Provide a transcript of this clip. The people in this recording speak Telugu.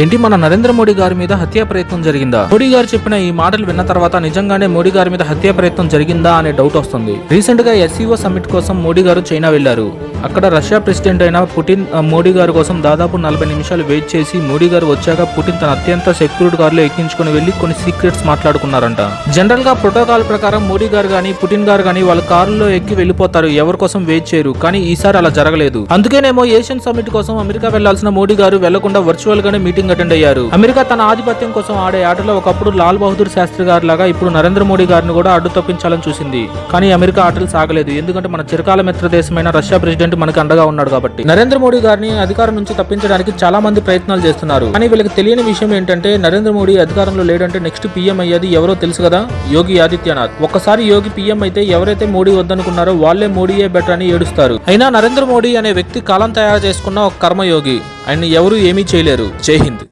ఏంటి మన నరేంద్ర మోడీ గారి మీద హత్యా ప్రయత్నం జరిగిందా? మోడీ గారు చెప్పిన ఈ మాటలు విన్న తర్వాత నిజంగానే మోడీ గారి మీద హత్యా ప్రయత్నం జరిగిందా అనే డౌట్ వస్తుంది. రీసెంట్ గా SCO సమ్మిట్ కోసం మోడీ గారు చైనా వెళ్లారు. అక్కడ రష్యా ప్రెసిడెంట్ అయిన పుటిన్ మోడీ గారి కోసం దాదాపు 40 నిమిషాలు వెయిట్ చేసి మోడీ గారు వచ్చాక పుటిన్ తన అత్యంత సెక్యూరిటీ కారులో ఎక్కించుకుని వెళ్లి కొన్ని సీక్రెట్స్ మాట్లాడుకున్నారంట. జనరల్ గా ప్రోటోకాల్ ప్రకారం మోడీ గారు గానీ పుటిన్ గారు గానీ వాళ్ళ కారులో ఎక్కి వెళ్లిపోతారు, ఎవరి కోసం వెయిట్ చేయరు. కానీ ఈసారి అలా జరగలేదు. అందుకేనేమో ఏషియన్ సమ్మిట్ కోసం అమెరికా వెళ్లాల్సిన మోడీ గారు వెళ్లకుండా వర్చువల్ గానే మీటింగ్ అటెండ్ అయ్యారు. అమెరికా తన ఆధిపత్యం కోసం ఆడే ఆటలో ఒకప్పుడు లాల్ బహదూర్ శాస్త్రి గారి లాగా ఇప్పుడు నరేంద్ర మోడీ గారిని కూడా అడ్డు తప్పించాలని చూసింది. కానీ అమెరికా ఆటలు సాగలేదు. ఎందుకంటే మన చిరకాల మిత్ర దేశమైన రష్యా ప్రెసిడెంట్ మనకు అండగా ఉన్నాడు కాబట్టి. నరేంద్ర మోడీ గారిని అధికారం నుంచి తప్పించడానికి చాలా మంది ప్రయత్నాలు చేస్తున్నారు. కానీ వీళ్ళకి తెలియని విషయం ఏంటంటే నరేంద్ర మోడీ అధికారంలో లేడంటే నెక్స్ట్ PM అయ్యేది ఎవరో తెలుసు కదా, యోగి ఆదిత్యనాథ్. ఒక్కసారి యోగి PM అయితే ఎవరైతే మోడీ వద్దనుకున్నారో వాళ్లే మోడీయే బెటర్ అని ఏడుస్తారు. అయినా నరేంద్ర మోడీ అనే వ్యక్తి కాలం తయారు చేసుకున్న ఒక కర్మయోగి. ఆయన ఎవరు ఏమీ చేయలేరు. జై హింద్.